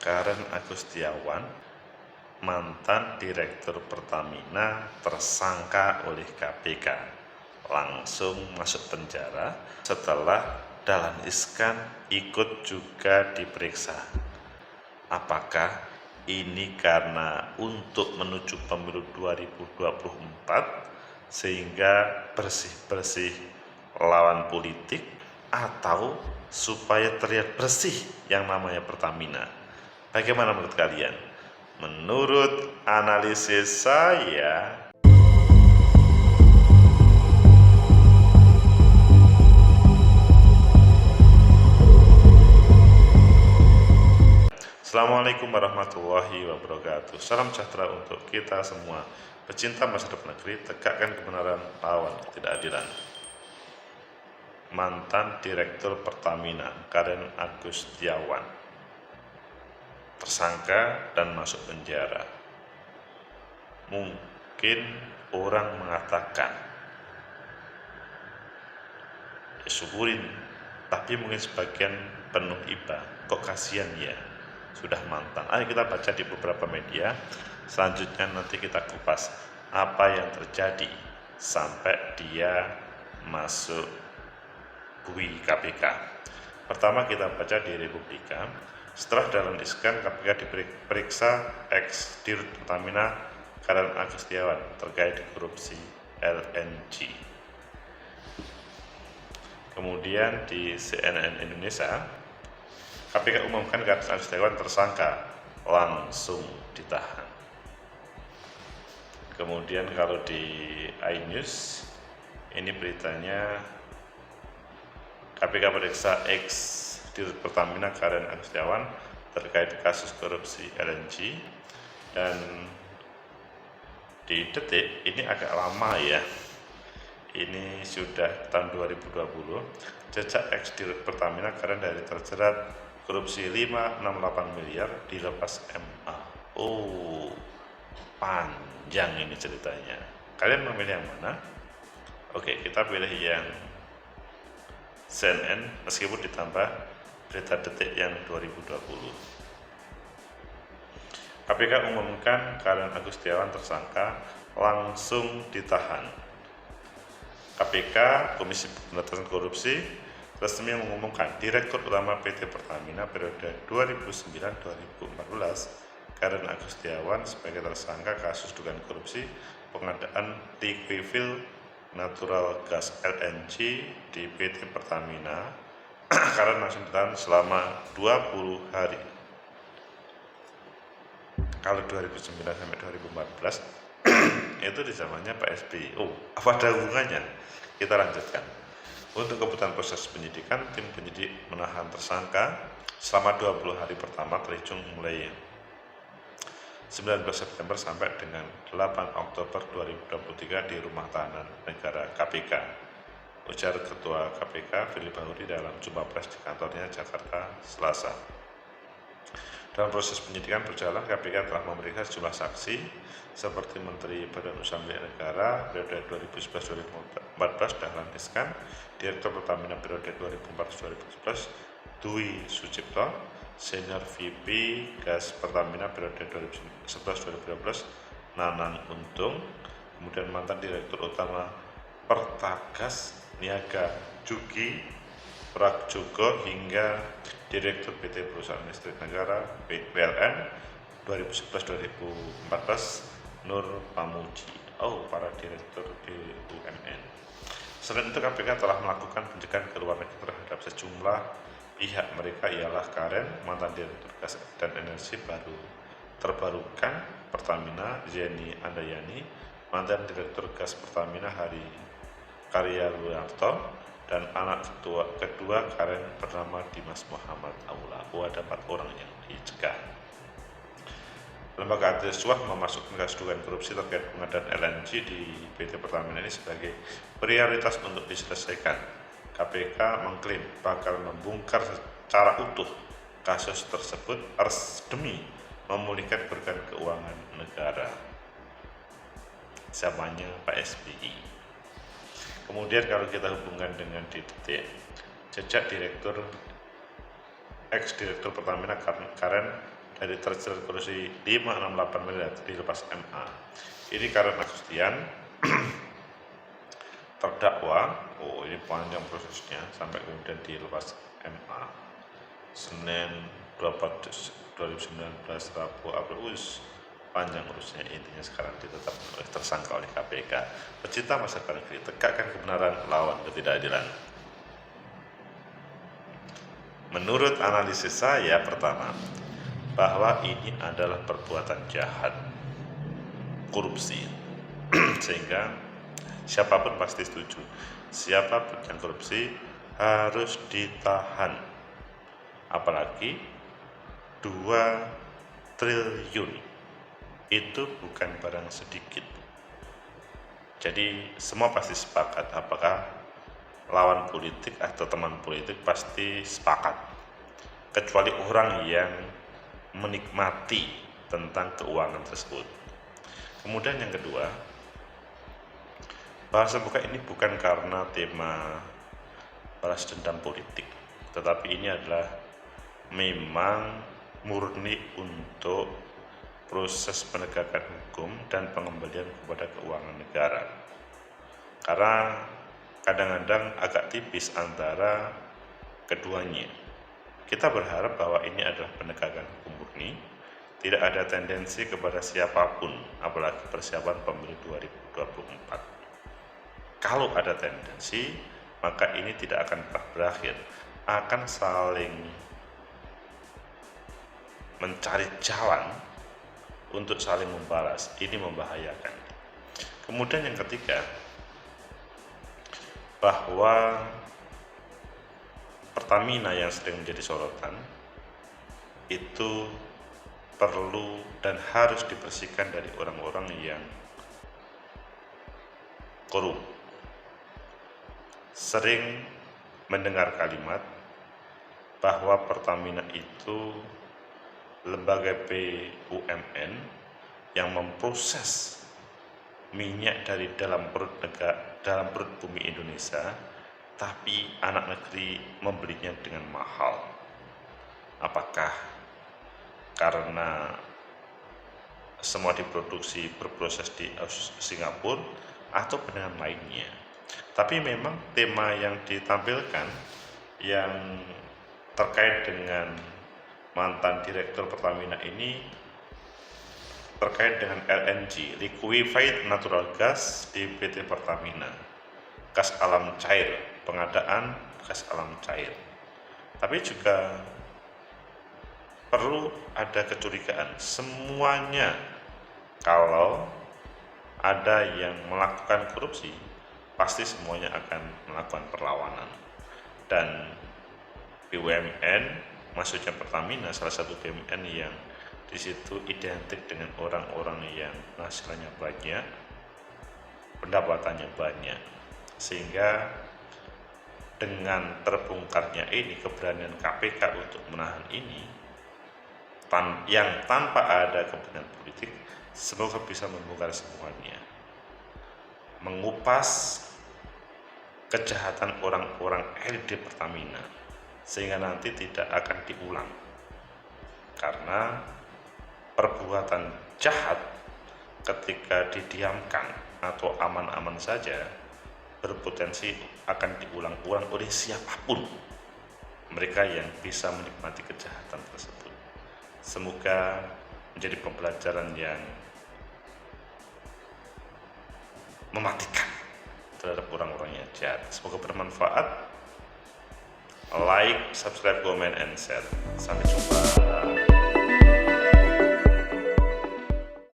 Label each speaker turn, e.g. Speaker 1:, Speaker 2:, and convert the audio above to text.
Speaker 1: Karen Agustiawan, mantan Direktur Pertamina, tersangka oleh KPK, langsung masuk penjara setelah Dahlan Iskan ikut juga diperiksa. Apakah ini karena untuk menuju pemilu 2024 sehingga bersih-bersih lawan politik, atau supaya terlihat bersih yang namanya Pertamina? Bagaimana menurut kalian? Menurut analisis saya, Assalamualaikum warahmatullahi wabarakatuh. Salam sejahtera untuk kita semua. Pecinta masa depan negeri, tegakkan kebenaran, lawan ketidakadilan. Mantan Direktur Pertamina, Karen Agustiawan, tersangka dan masuk penjara. Mungkin orang mengatakan, ya syukurin, tapi mungkin sebagian penuh iba, kok kasihan ya, sudah mantan. Ayo kita baca di beberapa media. Selanjutnya nanti kita kupas apa yang terjadi sampai dia masuk bui KPK. Pertama kita baca di Republika. Setelah Dahlan Iskan, KPK diperiksa ex-Dirut Pertamina Karen Agustiawan terkait korupsi LNG. Kemudian di CNN Indonesia, KPK umumkan Karen Agustiawan tersangka, langsung ditahan. Kemudian kalau di iNews, ini beritanya KPK periksa ex Dirut Pertamina Karen Agustiawan terkait kasus korupsi LNG. Dan di Detik ini agak lama ya, ini sudah tahun 2020, jejak ex Dirut Pertamina Karen dari terjerat korupsi 568 miliar dilepas MA. Oh, panjang ini ceritanya. Kalian memilih yang mana? Oke, kita pilih yang CNN meskipun ditambah berita Detik yang 2020. KPK umumkan Karen Agustiawan tersangka, langsung ditahan. KPK, Komisi Pemberantasan Korupsi, resmi mengumumkan Direktur Utama PT Pertamina periode 2009-2014 Karen Agustiawan sebagai tersangka kasus dugaan korupsi pengadaan liquefied natural gas LNG di PT Pertamina. Karen langsung ditahan selama 20 hari. Kalau 2009 sampai 2014 itu di zamannya Pak SBY. Oh, apa ada hubungannya? Kita lanjutkan. Untuk kebutuhan proses penyidikan, tim penyidik menahan tersangka selama 20 hari pertama terhitung mulai 19 September sampai dengan 8 Oktober 2023 di Rumah Tahanan Negara KPK, ujar Ketua KPK Firly Bahuri dalam jumpa pers di kantornya Jakarta Selasa. Dalam proses penyidikan berjalan, KPK telah memeriksa sejumlah saksi seperti Menteri Badan Usaha Milik Negara periode 2011-2014 Dahlan Iskan, Direktur Pertamina periode 2014-2014 Dwi Sucipto, Senior VP Gas Pertamina periode 2011-2012 Nanang Untung, kemudian mantan Direktur Utama Pertagas Niaga Jugi Prajogo hingga Direktur PT Perusahaan Listrik Negara PLN 2011-2014 Nur Pamuji. Oh, para direktur BUMN. Selain itu, KPK telah melakukan pencegahan ke luar negeri terhadap sejumlah pihak. Mereka ialah Karen, mantan Direktur Gas dan Energi Terbarukan Pertamina, Zeni Andayani, mantan Direktur Gas Pertamina Hari Karya Luarto, dan anak kedua Karen bernama Dimas Muhammad Aula. Ada 4 orang yang dicegah. Lembaga antirasuah memasukkan kasus dugaan korupsi terkait pengadaan LNG di PT Pertamina ini sebagai prioritas untuk diselesaikan. KPK mengklaim bakal membongkar secara utuh kasus tersebut demi memulihkan kerugian keuangan negara. Zamannya Pak SBY. Kemudian kalau kita hubungkan dengan di Detik, jejak ex Direktur Pertamina Karen dari terjerat korupsi 568 miliar dilepas MA. Ini karena kesudian terdakwa, ini panjang prosesnya sampai kemudian dilepas MA. Senin 24 2019 Rabu April, panjang urusnya. Intinya sekarang ditetapkan oleh tersangka oleh KPK. Pecinta masyarakat negeri, tegakkan kebenaran, lawan ketidakadilan. Menurut analisis saya, pertama, bahwa ini adalah perbuatan jahat, korupsi, sehingga siapapun pasti setuju, siapapun yang korupsi harus ditahan, apalagi 2 triliun itu bukan barang sedikit. Jadi semua pasti sepakat, apakah lawan politik atau teman politik pasti sepakat, kecuali orang yang menikmati tentang keuangan tersebut. Kemudian yang kedua, bahasa buka ini bukan karena tema balas dendam politik, tetapi ini adalah memang murni untuk proses penegakan hukum dan pengembalian kepada keuangan negara. Karena kadang-kadang agak tipis antara keduanya. Kita berharap bahwa ini adalah penegakan hukum murni, tidak ada tendensi kepada siapapun, apalagi persiapan pemilu 2024. Kalau ada tendensi, maka ini tidak akan pernah berakhir, akan saling mencari jalan untuk saling membalas. Ini membahayakan. Kemudian yang ketiga, bahwa Pertamina yang sering menjadi sorotan itu perlu dan harus dibersihkan dari orang-orang yang korup. Sering mendengar kalimat bahwa Pertamina itu lembaga BUMN yang memproses minyak dari dalam perut bumi Indonesia, tapi anak negeri membelinya dengan mahal. Apakah karena semua diproduksi berproses di Singapura atau dengan lainnya? Tapi memang tema yang ditampilkan yang terkait dengan mantan direktur Pertamina ini terkait dengan LNG, liquefied natural gas di PT Pertamina, gas alam cair, pengadaan gas alam cair. Tapi juga perlu ada kecurigaan, semuanya kalau ada yang melakukan korupsi pasti semuanya akan melakukan perlawanan. Dan BUMN, maksudnya Pertamina, salah satu BUMN yang di situ identik dengan orang-orang yang penghasilannya banyak, pendapatannya banyak, sehingga dengan terbongkarnya ini, keberanian KPK untuk menahan ini yang tanpa ada kepentingan politik, semoga bisa membongkar semuanya, mengupas kejahatan orang-orang elit di Pertamina, sehingga nanti tidak akan diulang. Karena perbuatan jahat ketika didiamkan atau aman-aman saja berpotensi akan diulang-ulang oleh siapapun mereka yang bisa menikmati kejahatan tersebut. Semoga menjadi pembelajaran yang mematikan terhadap orang-orang yang jahat. Semoga bermanfaat. Like, subscribe, comment, and share. Sampai jumpa.